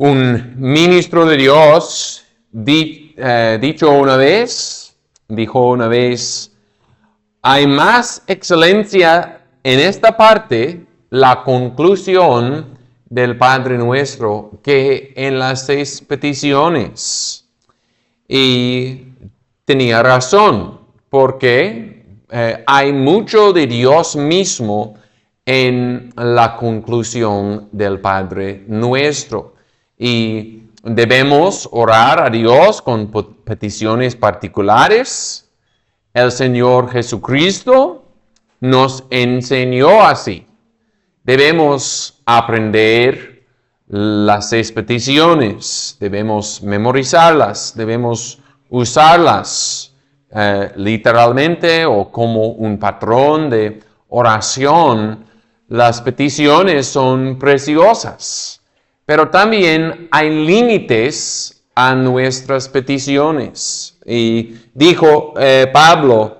Un ministro de Dios dijo una vez, hay más excelencia en esta parte, la conclusión del Padre Nuestro, que en las 6 peticiones. Y tenía razón, porque hay mucho de Dios mismo en la conclusión del Padre Nuestro. Y debemos orar a Dios con peticiones particulares. El Señor Jesucristo nos enseñó así. Debemos aprender las 6 peticiones, debemos memorizarlas, debemos usarlas literalmente o como un patrón de oración. Las peticiones son preciosas. Pero también hay límites a nuestras peticiones. Y dijo Pablo,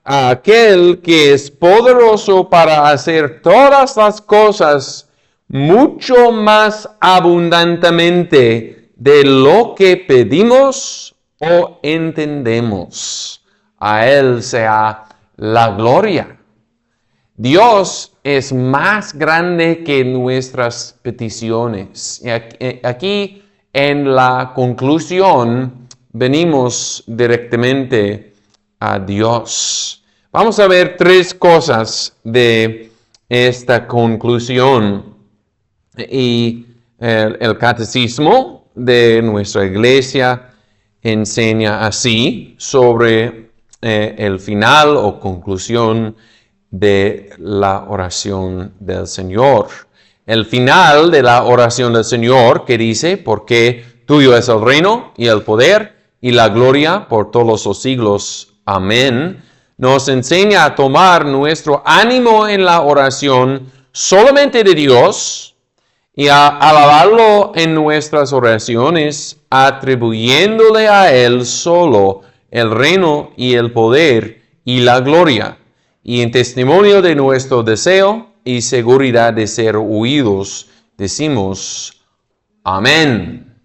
a aquel que es poderoso para hacer todas las cosas mucho más abundantemente de lo que pedimos o entendemos. A Él sea la gloria. Dios es más grande que nuestras peticiones. Y aquí en la conclusión venimos directamente a Dios. Vamos a ver 3 cosas de esta conclusión. Y el catecismo de nuestra iglesia enseña así sobre el final o conclusión de la oración del Señor. El final de la oración del Señor, que dice, porque tuyo es el reino y el poder y la gloria por todos los siglos. Amén. Nos enseña a tomar nuestro ánimo en la oración solamente de Dios y a alabarlo en nuestras oraciones, atribuyéndole a Él solo el reino y el poder y la gloria. Y en testimonio de nuestro deseo y seguridad de ser oídos, decimos amén.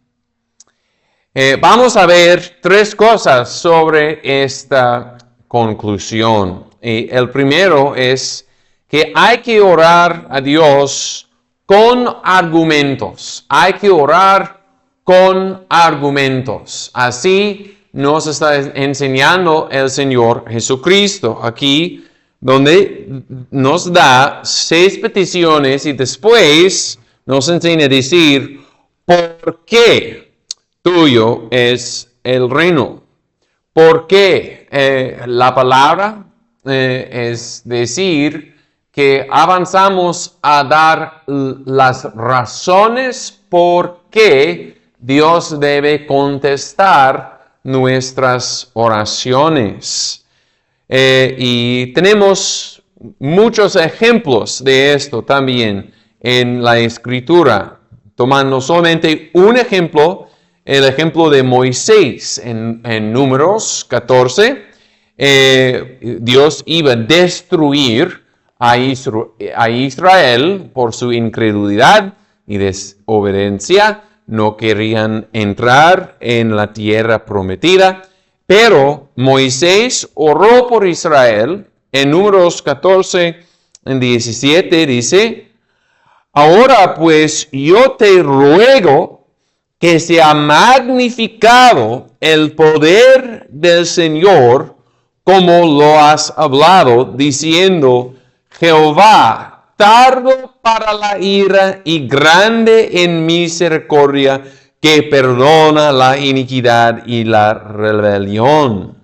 Vamos a ver 3 cosas sobre esta conclusión. Y el primero es que hay que orar a Dios con argumentos. Hay que orar con argumentos. Así nos está enseñando el Señor Jesucristo aquí, donde nos da 6 peticiones y después nos enseña a decir, ¿por qué tuyo es el reino? ¿Por qué? La palabra es decir que avanzamos a dar las razones por qué Dios debe contestar nuestras oraciones. Y tenemos muchos ejemplos de esto también en la Escritura. Tomando solamente un ejemplo, el ejemplo de Moisés en Números 14. Dios iba a destruir a Israel por su incredulidad y desobediencia. No querían entrar en la tierra prometida. Pero Moisés oró por Israel. En Números 14, en 17 dice, ahora pues yo te ruego que sea magnificado el poder del Señor como lo has hablado, diciendo, Jehová, tardo para la ira y grande en misericordia, que perdona la iniquidad y la rebelión.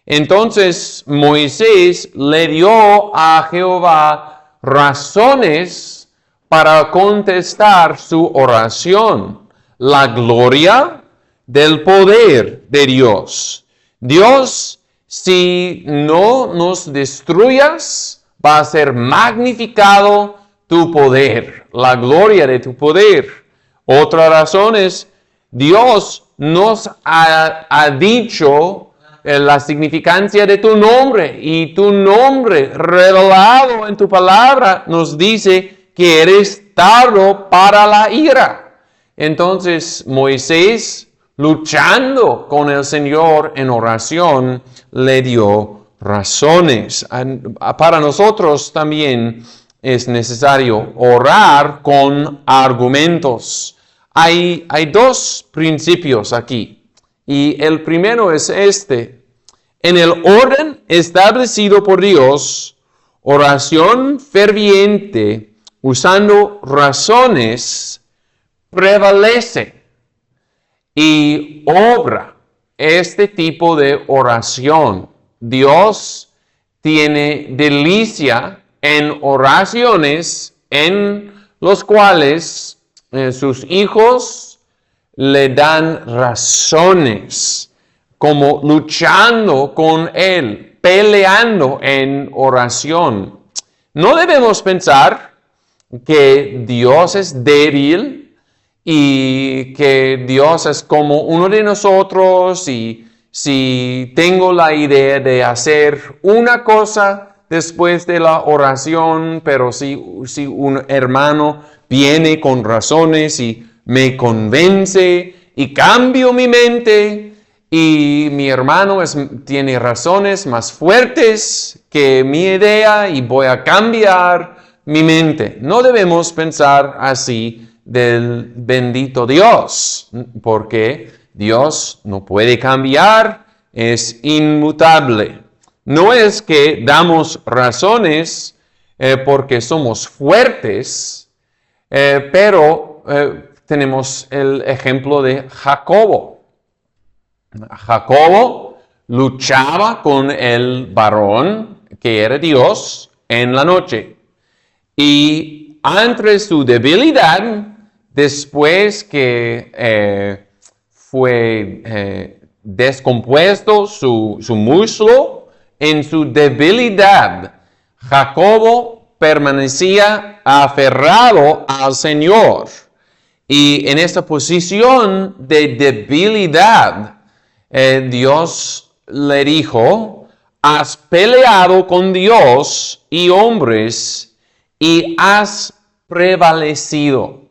Entonces Moisés le dio a Jehová razones para contestar su oración. La gloria del poder de Dios. Dios, si no nos destruyas, va a ser magnificado tu poder, la gloria de tu poder. Otra razón es, Dios nos ha dicho la significancia de tu nombre, y tu nombre revelado en tu palabra nos dice que eres tardo para la ira. Entonces Moisés, luchando con el Señor en oración, le dio razones. Para nosotros también es necesario orar con argumentos. Hay dos principios aquí. Y el primero es este. En el orden establecido por Dios, oración ferviente usando razones prevalece y obra este tipo de oración. Dios tiene delicia en oraciones en los cuales sus hijos le dan razones, como luchando con Él, peleando en oración. No debemos pensar que Dios es débil y que Dios es como uno de nosotros, y si tengo la idea de hacer una cosa después de la oración, pero si un hermano viene con razones y me convence y cambio mi mente y mi hermano tiene razones más fuertes que mi idea y voy a cambiar mi mente. No debemos pensar así del bendito Dios, porque Dios no puede cambiar, es inmutable. No es que damos razones porque somos fuertes, pero tenemos el ejemplo de Jacobo. Jacobo luchaba con el varón que era Dios en la noche. Y ante su debilidad, después que fue descompuesto su muslo, en su debilidad, Jacobo permanecía aferrado al Señor. Y en esta posición de debilidad, Dios le dijo: has peleado con Dios y hombres y has prevalecido.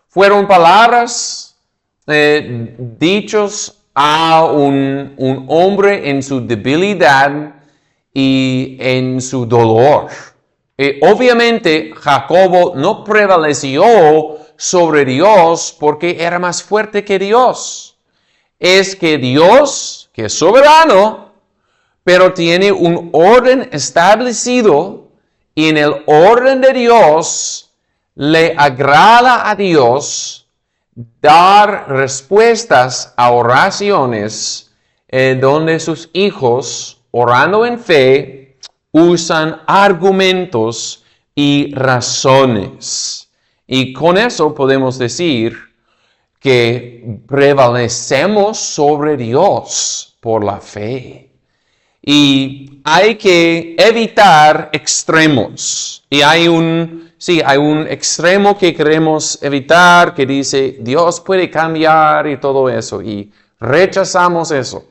Fueron palabras dichos a un hombre en su debilidad y en su dolor. Obviamente Jacobo no prevaleció sobre Dios porque era más fuerte que Dios. Es que Dios, que es soberano, pero tiene un orden establecido, y en el orden de Dios le agrada a Dios dar respuestas a oraciones donde sus hijos, orando en fe, usan argumentos y razones. Y con eso podemos decir que prevalecemos sobre Dios por la fe. Y hay que evitar extremos. Y hay un extremo que queremos evitar, que dice Dios puede cambiar y todo eso. Y rechazamos eso.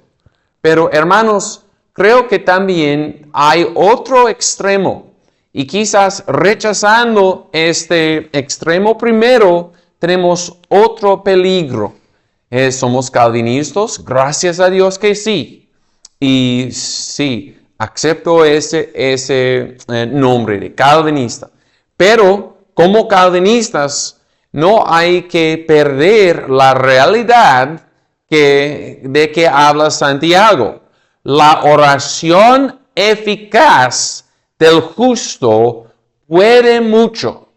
Pero hermanos, creo que también hay otro extremo. Y quizás rechazando este extremo primero, tenemos otro peligro. Somos calvinistas, gracias a Dios que sí. Y sí, acepto ese nombre de calvinista. Pero como calvinistas no hay que perder la realidad de que habla Santiago. La oración eficaz del justo puede mucho.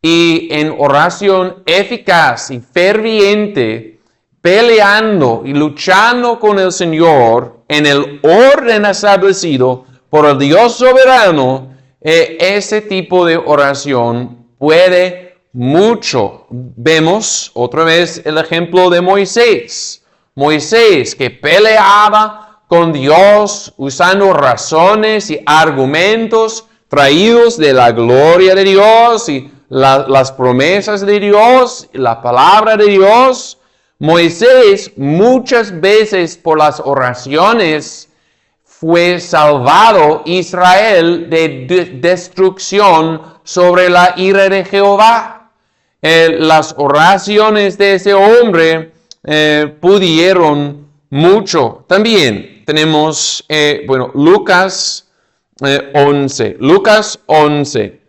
Y en oración eficaz y ferviente, peleando y luchando con el Señor en el orden establecido por el Dios soberano, ese tipo de oración puede mucho. Vemos otra vez el ejemplo de Moisés. Moisés que peleaba con Dios usando razones y argumentos traídos de la gloria de Dios y las promesas de Dios, la palabra de Dios. Moisés muchas veces por las oraciones fue salvado Israel de destrucción sobre la ira de Jehová. las oraciones de ese hombre pudieron mucho. También tenemos, Lucas 11. Lucas 11.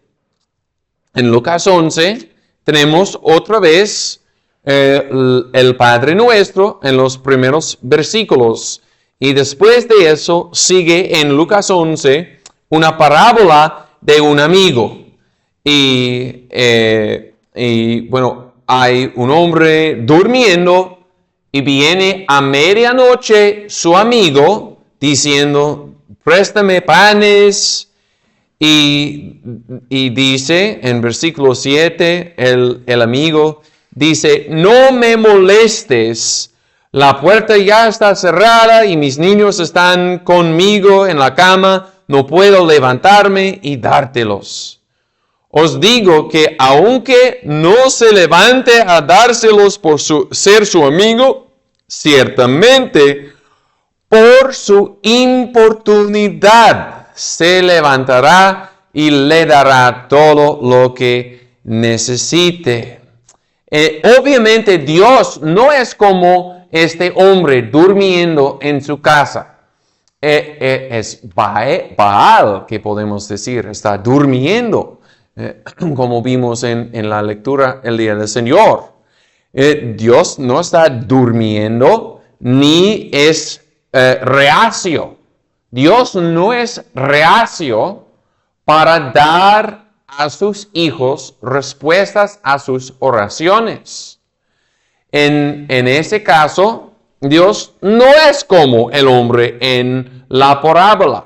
En Lucas 11 tenemos otra vez el Padre Nuestro en los primeros versículos. Y después de eso sigue en Lucas 11 una parábola de un amigo. Y hay un hombre durmiendo y viene a medianoche su amigo diciendo, préstame panes. Y dice en versículo 7, el amigo dice, no me molestes, la puerta ya está cerrada y mis niños están conmigo en la cama, no puedo levantarme y dártelos. Os digo que aunque no se levante a dárselos por ser su amigo, ciertamente por su importunidad se levantará y le dará todo lo que necesite. Obviamente Dios no es como este hombre durmiendo en su casa. Es Baal, que podemos decir, está durmiendo, como vimos en la lectura el día del Señor. Dios no está durmiendo ni es reacio. Dios no es reacio para dar a sus hijos respuestas a sus oraciones. En ese caso, Dios no es como el hombre en la parábola,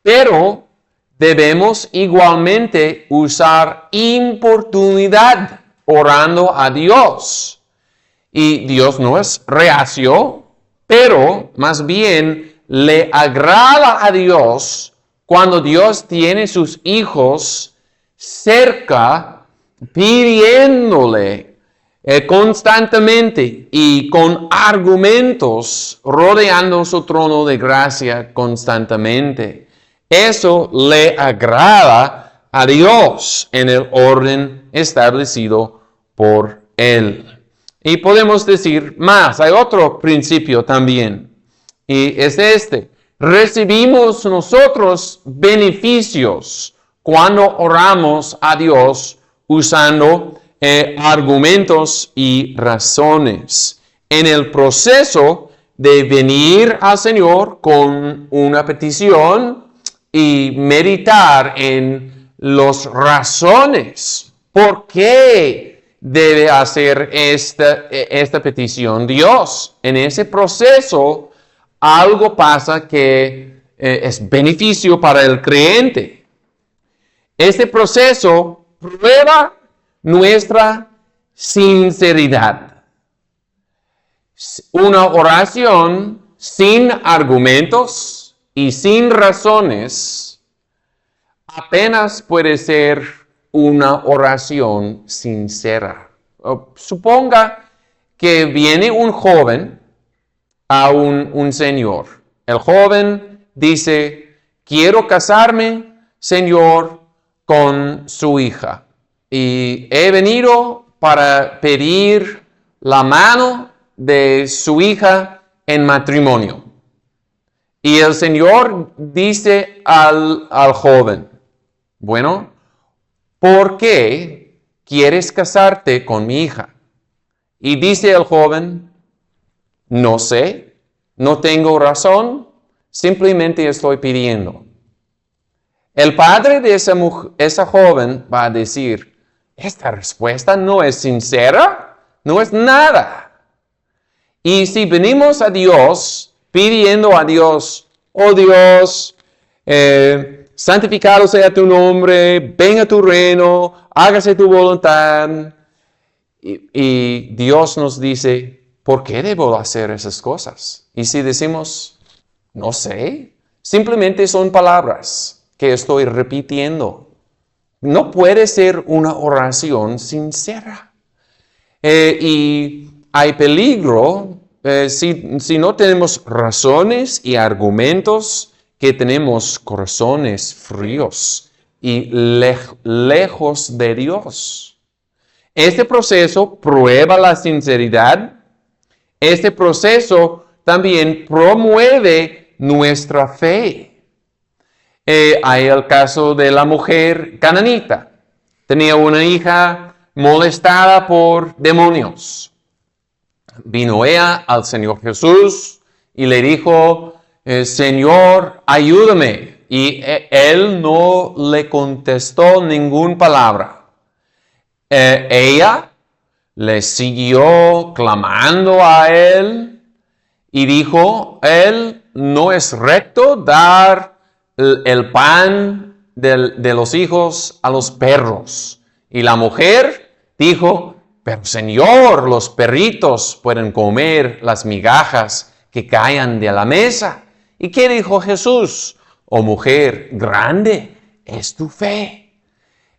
pero debemos igualmente usar importunidad orando a Dios. Y Dios no es reacio, pero más bien le agrada a Dios cuando Dios tiene sus hijos cerca pidiéndole constantemente y con argumentos rodeando su trono de gracia constantemente. Eso le agrada a Dios en el orden establecido por Él. Y podemos decir más, hay otro principio también, y es este. Recibimos nosotros beneficios cuando oramos a Dios usando argumentos y razones. En el proceso de venir al Señor con una petición y meditar en las razones por qué debe hacer esta petición Dios. En ese proceso algo pasa que es beneficio para el creyente. Este proceso prueba nuestra sinceridad. Una oración sin argumentos y sin razones apenas puede ser una oración sincera. Suponga que viene un joven a un señor. El joven dice, quiero casarme, Señor, con su hija. Y he venido para pedir la mano de su hija en matrimonio. Y el Señor dice al joven, bueno, ¿por qué quieres casarte con mi hija? Y dice el joven, no sé, no tengo razón, simplemente estoy pidiendo. El padre de esa joven va a decir, esta respuesta no es sincera, no es nada. Y si venimos a Dios pidiendo a Dios, oh Dios, santificado sea tu nombre, venga tu reino, hágase tu voluntad. Y Dios nos dice, ¿por qué debo hacer esas cosas? Y si decimos, no sé, simplemente son palabras que estoy repitiendo. No puede ser una oración sincera. Y hay peligro si no tenemos razones y argumentos, que tenemos corazones fríos y lejos de Dios. Este proceso prueba la sinceridad. Este proceso también promueve nuestra fe. Hay el caso de la mujer cananita. Tenía una hija molestada por demonios. Vino ella al Señor Jesús y le dijo, Señor, ayúdame. Y él no le contestó ninguna palabra. Ella le siguió clamando a él y dijo, él no es recto dar el pan de los hijos a los perros. Y la mujer dijo, pero Señor, los perritos pueden comer las migajas que caen de la mesa. ¿Y qué dijo Jesús? Oh mujer, grande es tu fe.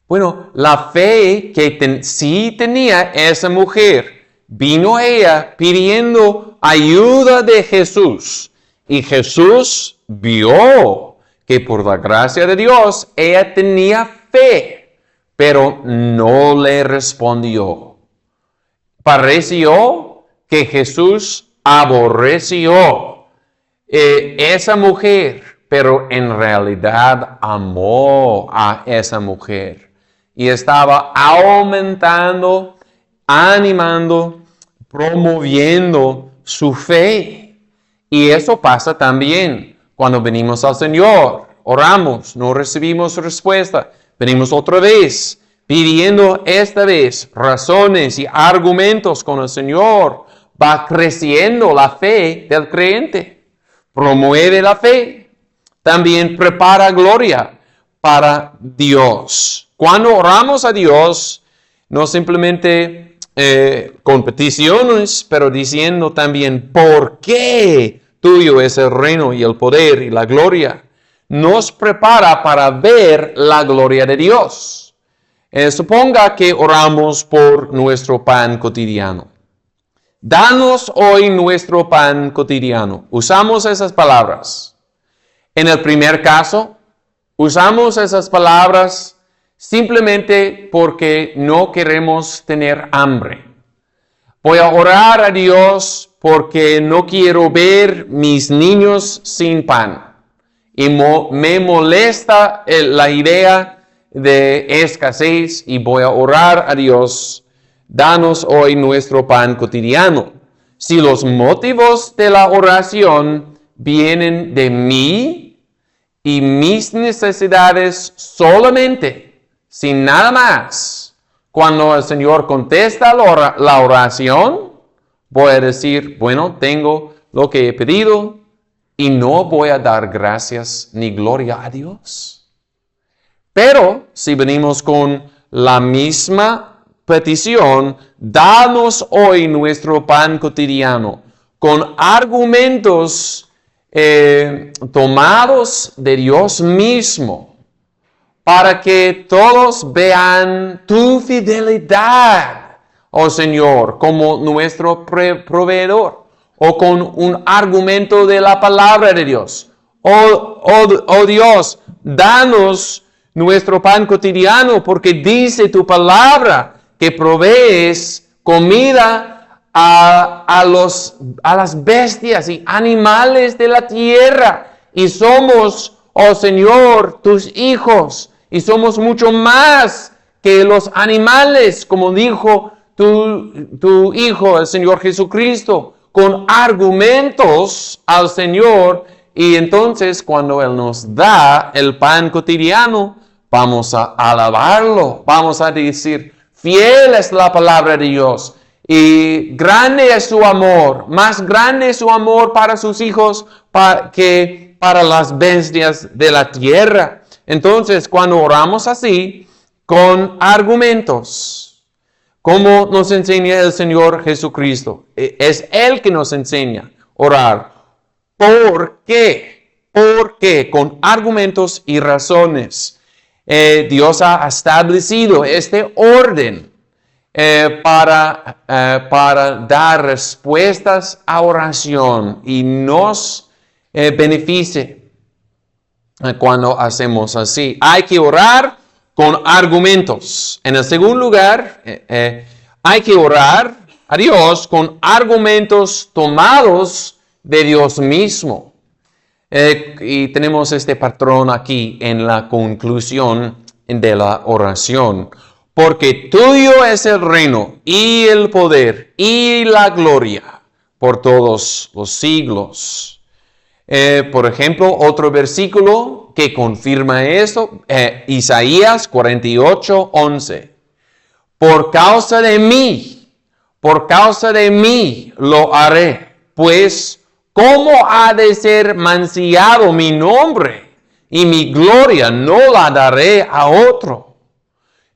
Bueno, la fe que sí tenía esa mujer, vino ella pidiendo ayuda de Jesús. Y Jesús vio que por la gracia de Dios, ella tenía fe, pero no le respondió. Pareció que Jesús aborreció esa mujer, pero en realidad amó a esa mujer. Y estaba aumentando, animando, promoviendo su fe. Y eso pasa también cuando venimos al Señor. Oramos, no recibimos respuesta. Venimos otra vez, pidiendo esta vez razones y argumentos con el Señor. Va creciendo la fe del creyente. Promueve la fe. También prepara gloria para Dios. Cuando oramos a Dios, no simplemente con peticiones, pero diciendo también por qué tuyo es el reino y el poder y la gloria, nos prepara para ver la gloria de Dios. Suponga que oramos por nuestro pan cotidiano. Danos hoy nuestro pan cotidiano. Usamos esas palabras. En el primer caso, usamos esas palabras simplemente porque no queremos tener hambre. Voy a orar a Dios porque no quiero ver mis niños sin pan. Y me molesta la idea de escasez y voy a orar a Dios. Danos hoy nuestro pan cotidiano. Si los motivos de la oración vienen de mí y mis necesidades solamente, sin nada más, cuando el Señor contesta la oración, voy a decir, bueno, tengo lo que he pedido y no voy a dar gracias ni gloria a Dios. Pero si venimos con la misma petición, danos hoy nuestro pan cotidiano, con argumentos tomados de Dios mismo, para que todos vean tu fidelidad, oh Señor, como nuestro proveedor, o con un argumento de la palabra de Dios. Oh Dios, danos nuestro pan cotidiano, porque dice tu palabra que provees comida a las bestias y animales de la tierra, y somos, oh Señor, tus hijos. Y somos mucho más que los animales, como dijo tu Hijo, el Señor Jesucristo, con argumentos al Señor. Y entonces, cuando Él nos da el pan cotidiano, vamos a alabarlo. Vamos a decir, fiel es la palabra de Dios. Y grande es su amor. Más grande es su amor para sus hijos que para las bestias de la tierra. Entonces, cuando oramos así, con argumentos, como nos enseña el Señor Jesucristo, es Él que nos enseña a orar. ¿Por qué? Porque con argumentos y razones, Dios ha establecido este orden para dar respuestas a oración y nos beneficia. Cuando hacemos así, hay que orar con argumentos. En el segundo lugar, Hay que orar a Dios con argumentos tomados de Dios mismo. Y tenemos este patrón aquí en la conclusión de la oración. Porque tuyo es el reino y el poder y la gloria por todos los siglos. Por ejemplo, otro versículo que confirma esto, Isaías 48, 11. Por causa de mí lo haré, pues ¿cómo ha de ser mancillado mi nombre? Y mi gloria no la daré a otro.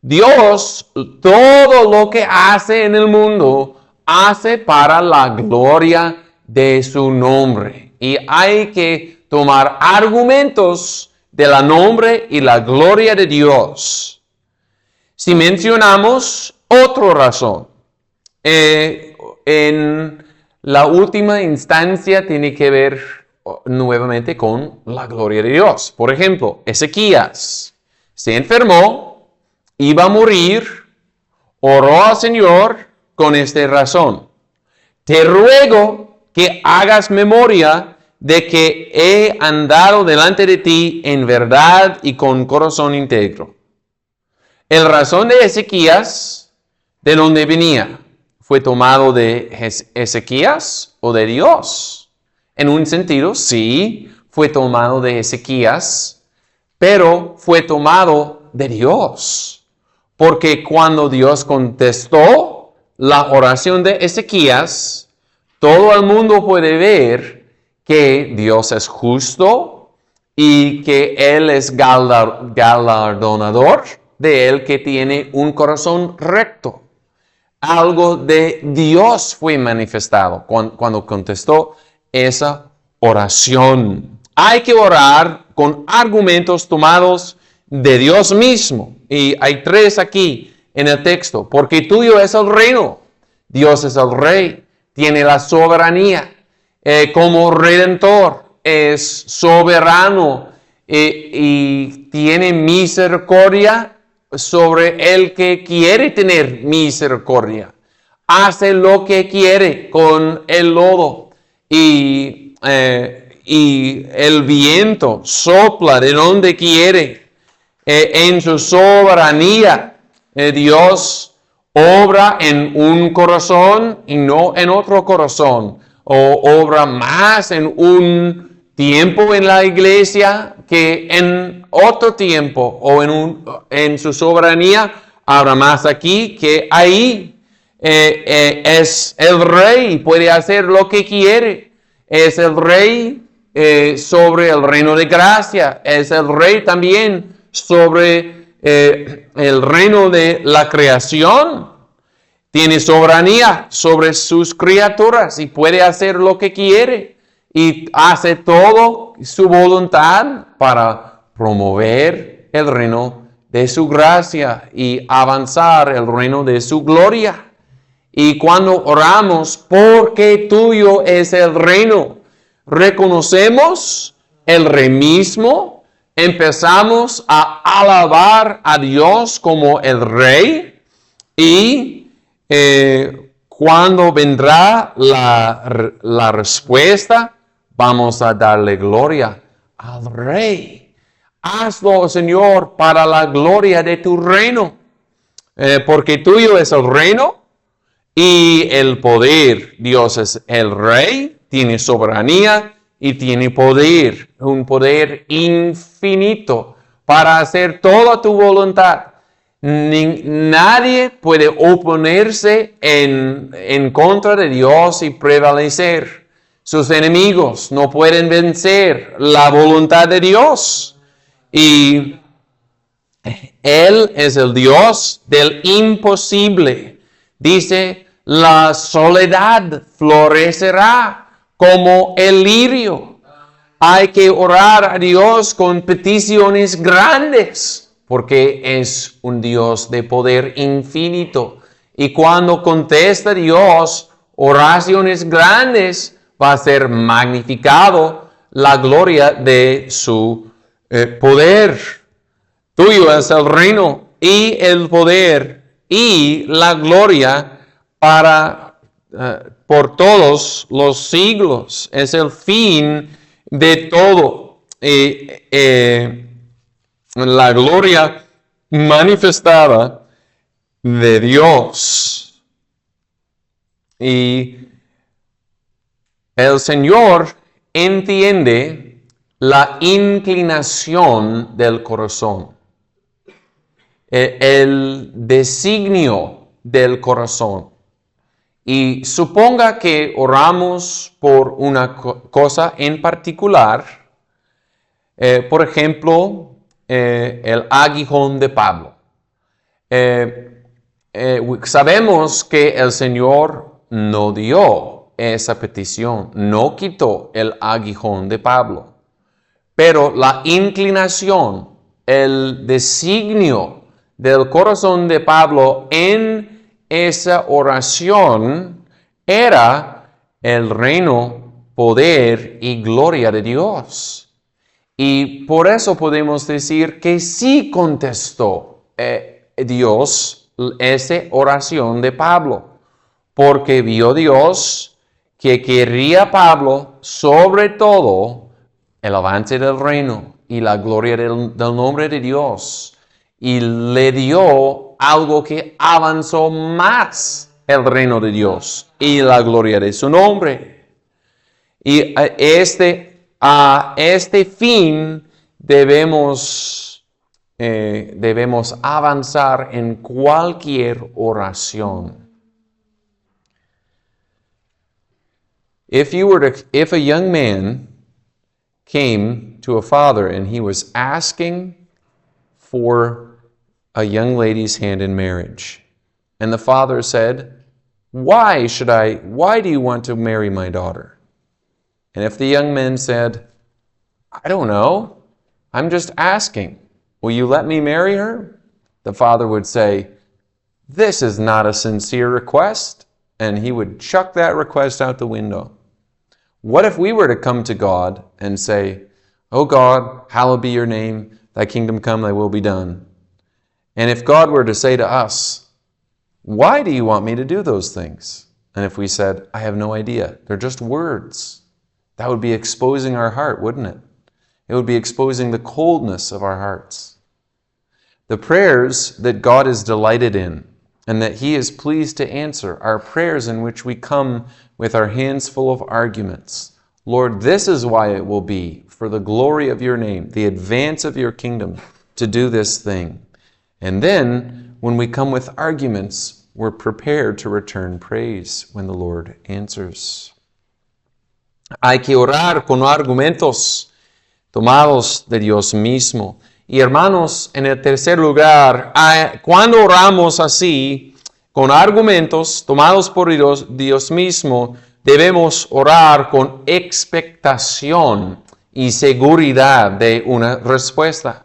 Dios, todo lo que hace en el mundo, hace para la gloria de su nombre. Y hay que tomar argumentos de la nombre y la gloria de Dios. Si mencionamos otra razón, en la última instancia tiene que ver nuevamente con la gloria de Dios. Por ejemplo, Ezequías se enfermó, iba a morir, oró al Señor con esta razón. Te ruego que hagas memoria de que he andado delante de ti en verdad y con corazón íntegro. El razón de Ezequías, ¿de dónde venía? ¿Fue tomado de Ezequías o de Dios? En un sentido, sí, fue tomado de Ezequías, pero fue tomado de Dios. Porque cuando Dios contestó la oración de Ezequías, todo el mundo puede ver que Dios es justo y que Él es galardonador de él que tiene un corazón recto. Algo de Dios fue manifestado cuando contestó esa oración. Hay que orar con argumentos tomados de Dios mismo. Y hay 3 aquí en el texto. Porque tuyo es el reino. Dios es el rey. Tiene la soberanía. Como redentor es soberano y tiene misericordia sobre el que quiere tener misericordia. Hace lo que quiere con el lodo y el viento sopla de donde quiere. En su soberanía, Dios obra en un corazón y no en otro corazón. O obra más en un tiempo en la iglesia que en otro tiempo, o en su soberanía, habrá más aquí que ahí. Es el rey, puede hacer lo que quiere. Es el rey sobre el reino de gracia. Es el rey también sobre el reino de la creación. Tiene soberanía sobre sus criaturas y puede hacer lo que quiere. Y hace todo su voluntad para promover el reino de su gracia y avanzar el reino de su gloria. Y cuando oramos, porque tuyo es el reino, reconocemos el rey mismo, empezamos a alabar a Dios como el rey y cuando vendrá la respuesta, vamos a darle gloria al Rey. Hazlo, Señor, para la gloria de tu reino. Porque tuyo es el reino y el poder. Dios es el Rey, tiene soberanía y tiene poder. Un poder infinito para hacer toda tu voluntad. Nadie puede oponerse en contra de Dios y prevalecer. Sus enemigos no pueden vencer la voluntad de Dios. Y Él es el Dios del imposible. Dice, la soledad florecerá como el lirio. Hay que orar a Dios con peticiones grandes, porque es un Dios de poder infinito. Y cuando contesta Dios oraciones grandes, va a ser magnificado la gloria de su poder. Tuyo es el reino y el poder y la gloria por todos los siglos. Es el fin de todo. La gloria manifestada de Dios. Y el Señor entiende la inclinación del corazón, el designio del corazón. Y suponga que oramos por una cosa en particular, por ejemplo, el aguijón de Pablo. Sabemos que el Señor no dio esa petición, no quitó el aguijón de Pablo, pero la inclinación, el designio del corazón de Pablo en esa oración era el reino, poder y gloria de Dios. Y por eso podemos decir que sí contestó Dios esa oración de Pablo, porque vio Dios que quería Pablo sobre todo el avance del reino y la gloria del nombre de Dios, y le dio algo que avanzó más el reino de Dios y la gloria de su nombre. Y a este fin debemos avanzar en cualquier oración. If a young man came to a father and he was asking for a young lady's hand in marriage, and the father said, why do you want to marry my daughter? And if the young man said, I don't know, I'm just asking, will you let me marry her? The father would say, this is not a sincere request, and he would chuck that request out the window. What if we were to come to God and say, oh God, hallowed be your name, thy kingdom come, thy will be done. And if God were to say to us, why do you want me to do those things? And if we said, I have no idea, they're just words. That would be exposing our heart, wouldn't it? It would be exposing the coldness of our hearts. The prayers that God is delighted in and that He is pleased to answer are prayers in which we come with our hands full of arguments. Lord, this is why it will be for the glory of your name, the advance of your kingdom, to do this thing. And then, when we come with arguments, we're prepared to return praise when the Lord answers. Hay que orar con argumentos tomados de Dios mismo. Y hermanos, en el tercer lugar, cuando oramos así, con argumentos tomados por Dios mismo, debemos orar con expectación y seguridad de una respuesta.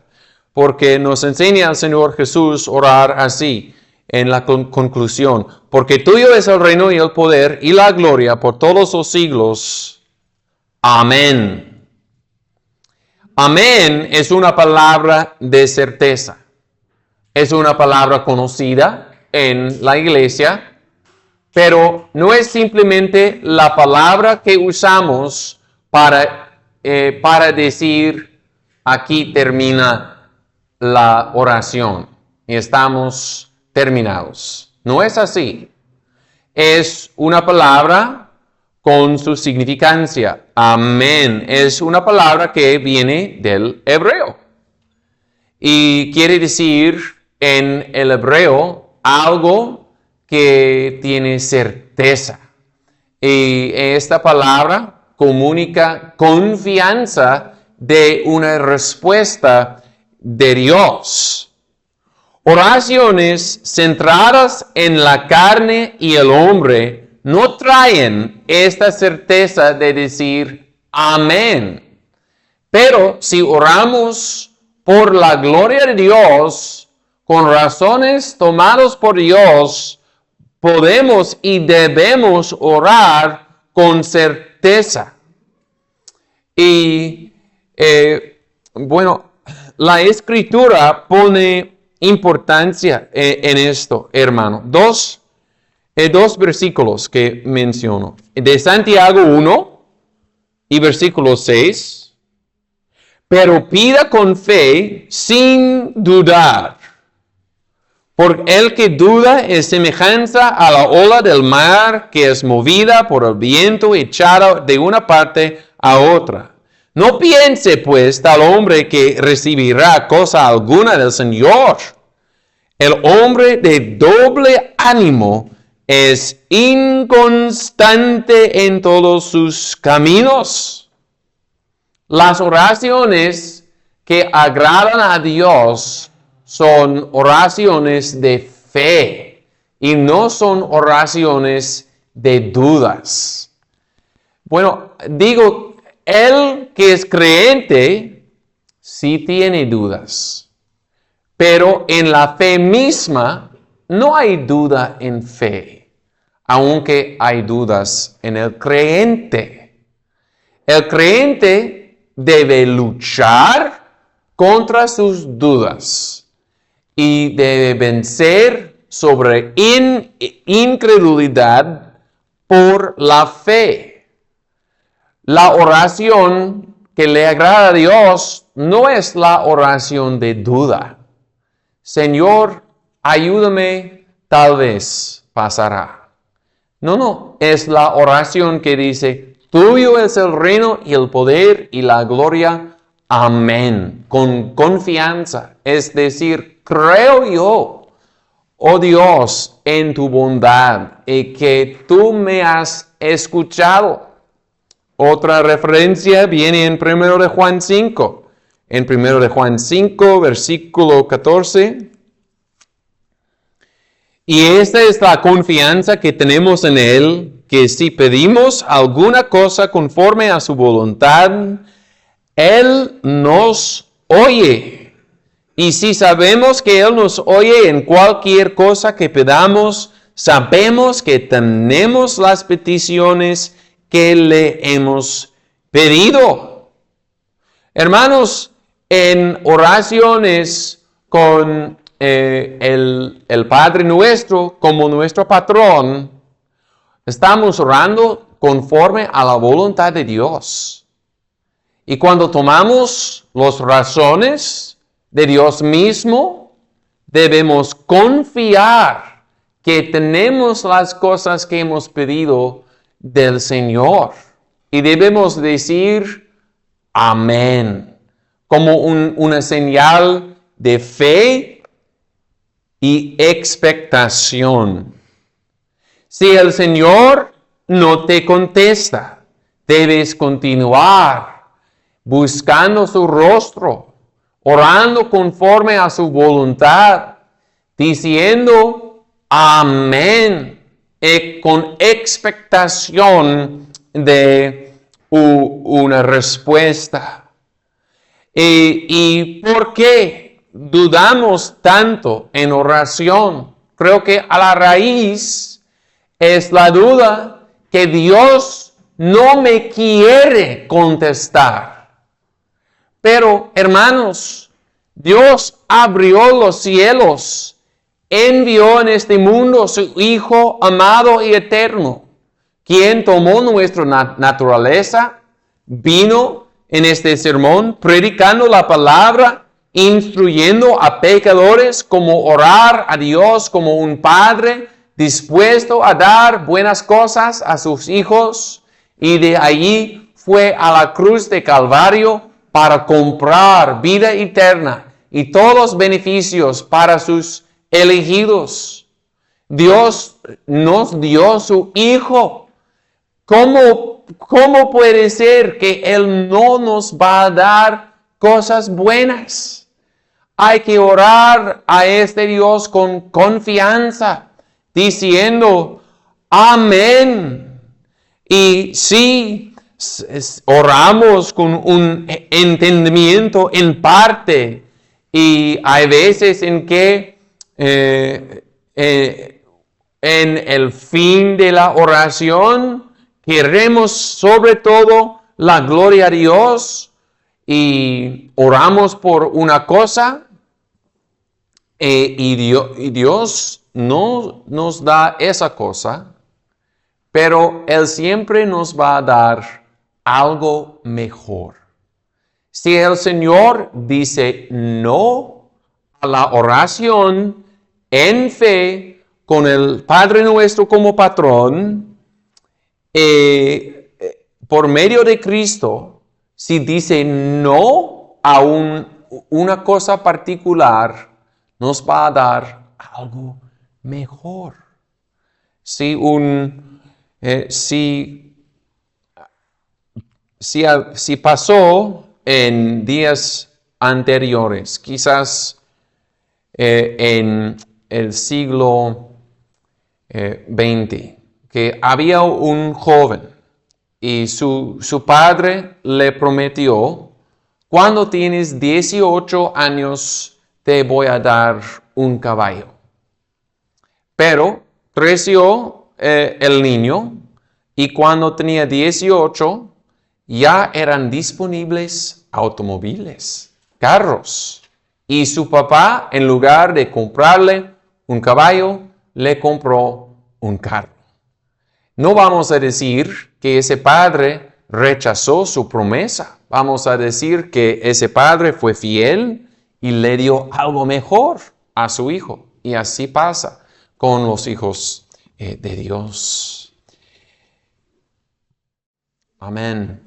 Porque nos enseña el Señor Jesús orar así, en la conclusión. Porque tuyo es el reino y el poder y la gloria por todos los siglos. Amén. Amén es una palabra de certeza. Es una palabra conocida en la iglesia, pero no es simplemente la palabra que usamos para decir aquí termina la oración y estamos terminados. No es así. Es una palabra con su significancia. Amén. Es una palabra que viene del hebreo. Y quiere decir en el hebreo algo que tiene certeza. Y esta palabra comunica confianza de una respuesta de Dios. Oraciones centradas en la carne y el hombre no traen esta certeza de decir amén. Pero si oramos por la gloria de Dios, con razones tomadas por Dios, podemos y debemos orar con certeza. Y la Escritura pone importancia en esto, hermano. Dos dos versículos que menciono. De Santiago 1 y versículo 6. Pero pida con fe sin dudar. Porque el que duda es semejanza a la ola del mar que es movida por el viento y echada de una parte a otra. No piense pues tal hombre que recibirá cosa alguna del Señor. El hombre de doble ánimo es inconstante en todos sus caminos. Las oraciones que agradan a Dios son oraciones de fe y no son oraciones de dudas. Bueno, digo, el que es creyente sí tiene dudas, pero en la fe misma no hay duda en fe, aunque hay dudas en el creyente. El creyente debe luchar contra sus dudas y debe vencer sobre incredulidad por la fe. La oración que le agrada a Dios no es la oración de duda. Señor, ayúdame, tal vez pasará. No, es la oración que dice, tuyo es el reino y el poder y la gloria. Amén. Con confianza. Es decir, creo yo, oh Dios, en tu bondad y que tú me has escuchado. Otra referencia viene en 1 de Juan 5. En 1 de Juan 5, versículo 14. Y esta es la confianza que tenemos en Él, que si pedimos alguna cosa conforme a su voluntad, Él nos oye. Y si sabemos que Él nos oye en cualquier cosa que pedamos, sabemos que tenemos las peticiones que le hemos pedido. Hermanos, en oraciones con el Padre Nuestro como nuestro patrón, estamos orando conforme a la voluntad de Dios. Y cuando tomamos las razones de Dios mismo, debemos confiar que tenemos las cosas que hemos pedido del Señor. Y debemos decir amén, como una señal de fe y expectación. Si el Señor no te contesta, debes continuar buscando su rostro, orando conforme a su voluntad, diciendo amén, con expectación de una respuesta. ¿Y por qué dudamos tanto en oración? Creo que a la raíz es la duda que Dios no me quiere contestar. Pero, hermanos, Dios abrió los cielos, envió en este mundo su Hijo amado y eterno, quien tomó nuestra naturaleza, vino en este sermón predicando la palabra, instruyendo a pecadores cómo orar a Dios como un padre dispuesto a dar buenas cosas a sus hijos, y de allí fue a la cruz de Calvario para comprar vida eterna y todos los beneficios para sus elegidos. Dios nos dio su Hijo. ¿Cómo puede ser que Él no nos va a dar cosas buenas? Hay que orar a este Dios con confianza, diciendo amén. Y si oramos con un entendimiento en parte, y hay veces en que en el fin de la oración queremos sobre todo la gloria a Dios y oramos por una cosa y Dios no nos da esa cosa, pero Él siempre nos va a dar algo mejor. Si el Señor dice no a la oración en fe con el Padre Nuestro como patrón, por medio de Cristo, si dice no a una cosa particular, nos va a dar algo mejor. Si pasó en días anteriores, quizás en el siglo XX, que había un joven y su padre le prometió, cuando tienes 18 años te voy a dar un caballo. Pero creció el niño y cuando tenía 18 ya eran disponibles automóviles, carros. Y su papá, en lugar de comprarle un caballo, le compró un carro. No vamos a decir que ese padre rechazó su promesa. Vamos a decir que ese padre fue fiel y le dio algo mejor a su hijo. Y así pasa con los hijos de Dios. Amén.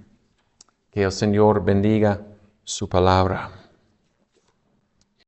Que el Señor bendiga su palabra.